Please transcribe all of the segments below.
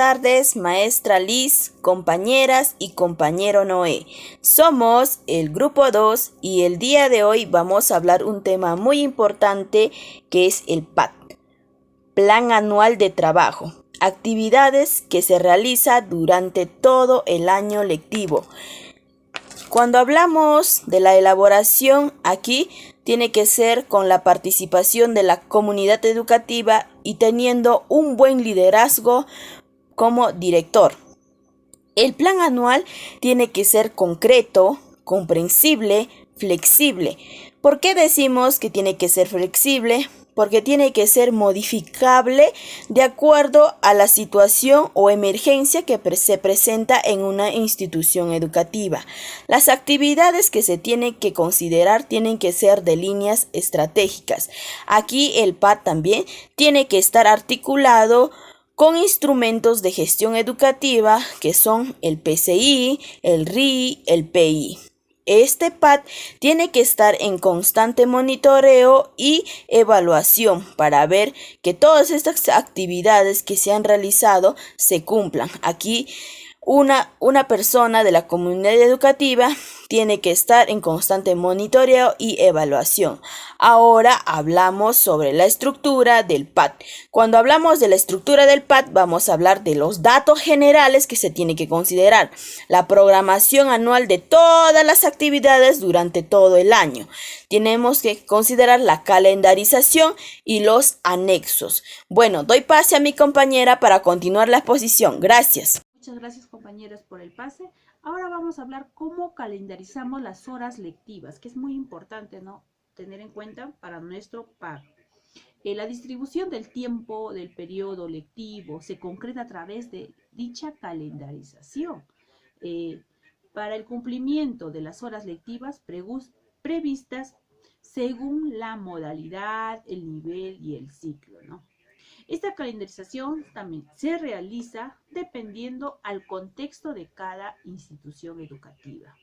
tardes, maestra Liz, compañeras y compañero Noé. Somos el grupo 2 y el día de hoy vamos a hablar un tema muy importante que es el PAT, Plan Anual de Trabajo. Actividades que se realiza durante todo el año lectivo. Cuando hablamos de la elaboración, aquí tiene que ser con la participación de la comunidad educativa y teniendo un buen liderazgo como director. El plan anual tiene que ser concreto, comprensible, flexible. ¿Por qué decimos que tiene que ser flexible? Porque tiene que ser modificable de acuerdo a la situación o emergencia que se presenta en una institución educativa. Las actividades que se tienen que considerar tienen que ser de líneas estratégicas. Aquí el PAT también tiene que estar articulado con instrumentos de gestión educativa que son el PCI, el RI, el PI. Este PAT tiene que estar en constante monitoreo y evaluación para ver que todas estas actividades que se han realizado se cumplan. Aquí una persona de la comunidad educativa tiene que estar en constante monitoreo y evaluación. Ahora hablamos sobre la estructura del PAT. Cuando hablamos de la estructura del PAT, vamos a hablar de los datos generales que se tiene que considerar. La programación anual de todas las actividades durante todo el año. Tenemos que considerar la calendarización y los anexos. Bueno, doy pase a mi compañera para continuar la exposición. Gracias. Muchas gracias, compañeros, por el pase. Ahora vamos a hablar cómo calendarizamos las horas lectivas, que es muy importante, ¿no?, tener en cuenta para nuestro PAT. La distribución del tiempo del periodo lectivo se concreta a través de dicha calendarización. Para el cumplimiento de las horas lectivas previstas según la modalidad, el nivel y el ciclo, ¿no? Esta calendarización también se realiza dependiendo al contexto de cada institución educativa.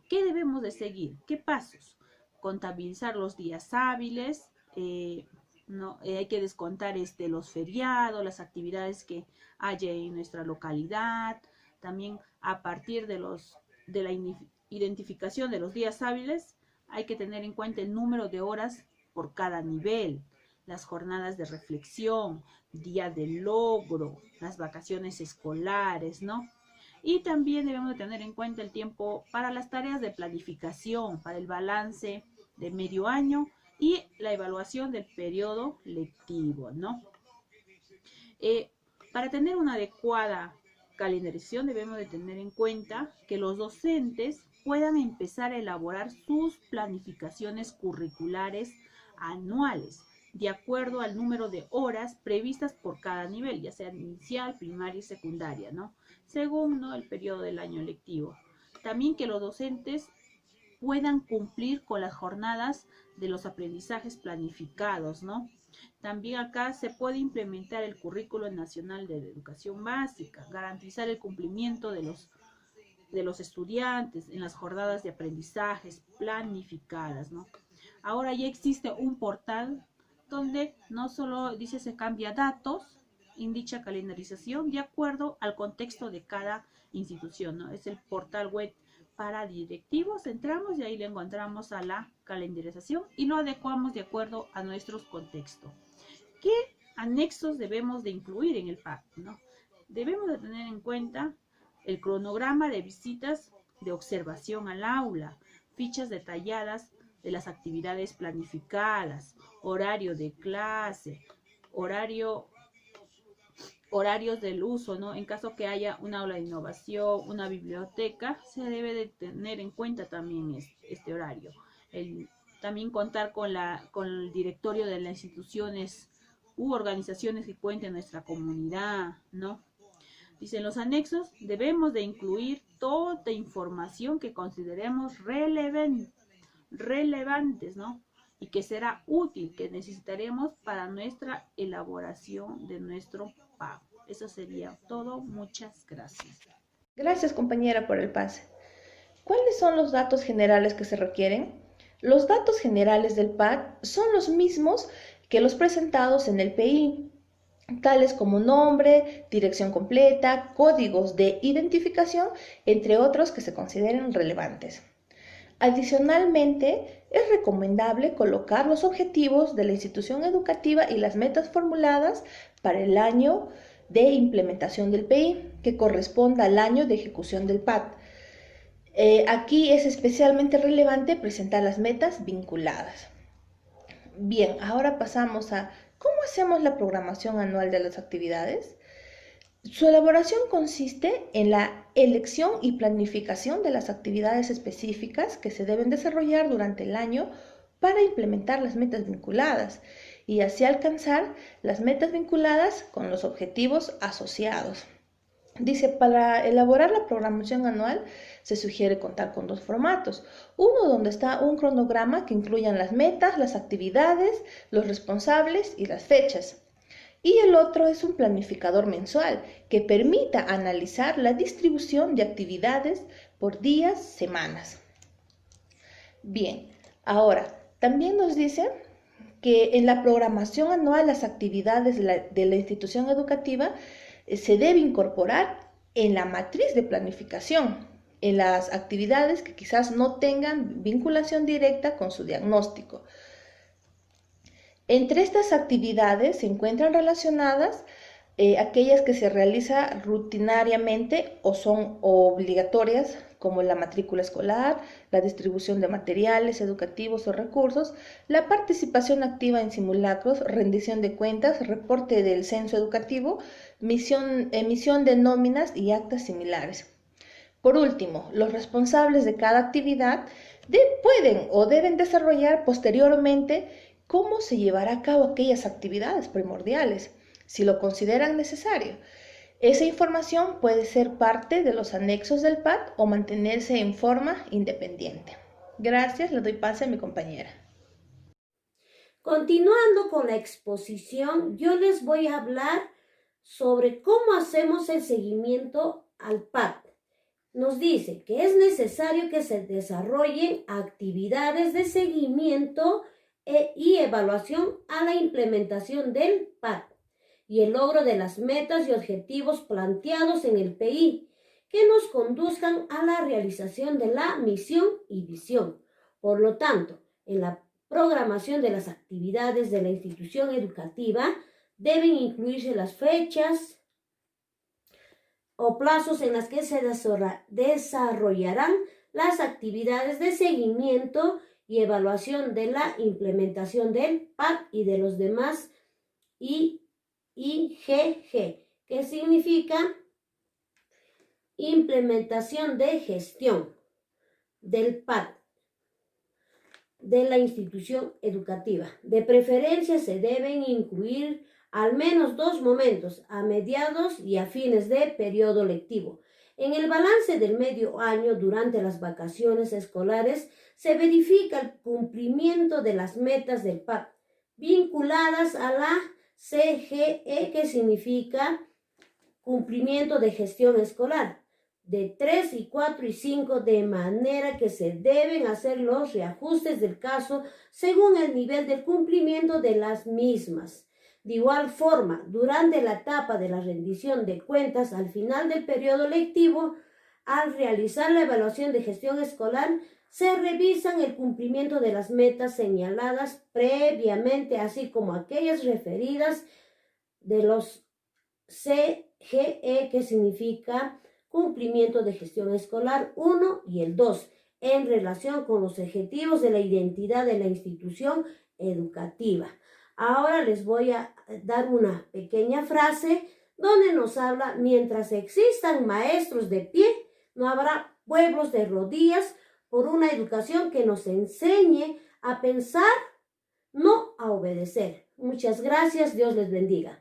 ¿Qué debemos de seguir? ¿Qué pasos? Contabilizar los días hábiles, hay que descontar los feriados, las actividades que haya en nuestra localidad. También a partir de la identificación de los días hábiles, hay que tener en cuenta el número de horas por cada nivel, las jornadas de reflexión, día de logro, las vacaciones escolares, ¿no? Y también debemos de tener en cuenta el tiempo para las tareas de planificación, para el balance de medio año y la evaluación del periodo lectivo, ¿no? Para tener una adecuada calendarización debemos de tener en cuenta que los docentes puedan empezar a elaborar sus planificaciones curriculares anuales, de acuerdo al número de horas previstas por cada nivel, ya sea inicial, primaria y secundaria, ¿no?, según, ¿no?, el periodo del año lectivo. También que los docentes puedan cumplir con las jornadas de los aprendizajes planificados, ¿no? También acá se puede implementar el Currículo Nacional de Educación Básica, garantizar el cumplimiento de los estudiantes en las jornadas de aprendizajes planificadas, ¿no? Ahora ya existe un portal donde no solo se cambia datos en dicha calendarización de acuerdo al contexto de cada institución, ¿no? Es el portal web para directivos. Entramos y ahí le encontramos a la calendarización y lo adecuamos de acuerdo a nuestros contextos. ¿Qué anexos debemos de incluir en el PAT, ¿no? Debemos de tener en cuenta el cronograma de visitas de observación al aula, fichas detalladas de las actividades planificadas, horario de clase, horarios del uso, ¿no? En caso que haya un aula de innovación, una biblioteca, se debe de tener en cuenta también este horario. También contar con el directorio de las instituciones u organizaciones que cuenten nuestra comunidad, ¿no? Dicen los anexos, debemos de incluir toda información que consideremos relevantes, ¿no?, y que será útil, que necesitaremos para nuestra elaboración de nuestro pago. Eso sería todo. Muchas gracias. Gracias, compañera, por el pase. ¿Cuáles son los datos generales que se requieren? Los datos generales del PAT son los mismos que los presentados en el PI. tales como nombre, dirección completa, códigos de identificación, entre otros que se consideren relevantes. Adicionalmente, es recomendable colocar los objetivos de la institución educativa y las metas formuladas para el año de implementación del PI, que corresponda al año de ejecución del PAT. Aquí es especialmente relevante presentar las metas vinculadas. Bien, ahora pasamos a cómo hacemos la programación anual de las actividades. Su elaboración consiste en la elección y planificación de las actividades específicas que se deben desarrollar durante el año para implementar las metas vinculadas y así alcanzar las metas vinculadas con los objetivos asociados. Dice, para elaborar la programación anual se sugiere contar con dos formatos. Uno donde está un cronograma que incluyan las metas, las actividades, los responsables y las fechas. Y el otro es un planificador mensual que permita analizar la distribución de actividades por días, semanas. Bien, ahora también nos dice que en la programación anual las actividades de la institución educativa se debe incorporar en la matriz de planificación, en las actividades que quizás no tengan vinculación directa con su diagnóstico. Entre estas actividades se encuentran relacionadas aquellas que se realizan rutinariamente o son obligatorias, como la matrícula escolar, la distribución de materiales educativos o recursos, la participación activa en simulacros, rendición de cuentas, reporte del censo educativo, emisión de nóminas y actas similares. Por último, los responsables de cada actividad pueden o deben desarrollar posteriormente cómo se llevará a cabo aquellas actividades primordiales, si lo consideran necesario. Esa información puede ser parte de los anexos del PAT o mantenerse en forma independiente. Gracias, le doy pase a mi compañera. Continuando con la exposición, yo les voy a hablar sobre cómo hacemos el seguimiento al PAT. Nos dice que es necesario que se desarrollen actividades de seguimiento y evaluación a la implementación del PAT y el logro de las metas y objetivos planteados en el PI que nos conduzcan a la realización de la misión y visión. Por lo tanto, en la programación de las actividades de la institución educativa deben incluirse las fechas o plazos en las que se desarrollarán las actividades de seguimiento y evaluación de la implementación del PAT y de los demás IGG, que significa implementación de gestión del PAT de la institución educativa. De preferencia se deben incluir al menos 2 momentos, a mediados y a fines de periodo lectivo. En el balance del medio año durante las vacaciones escolares se verifica el cumplimiento de las metas del PAT vinculadas a la CGE, que significa cumplimiento de gestión escolar, de 3 y 4 y 5, de manera que se deben hacer los reajustes del caso según el nivel de cumplimiento de las mismas. De igual forma, durante la etapa de la rendición de cuentas al final del periodo lectivo, al realizar la evaluación de gestión escolar, se revisan el cumplimiento de las metas señaladas previamente, así como aquellas referidas de los CGE, que significa cumplimiento de gestión escolar 1 y el 2, en relación con los objetivos de la identidad de la institución educativa. Ahora les voy a dar una pequeña frase donde nos habla: mientras existan maestros de pie, no habrá pueblos de rodillas, por una educación que nos enseñe a pensar, no a obedecer. Muchas gracias, Dios les bendiga.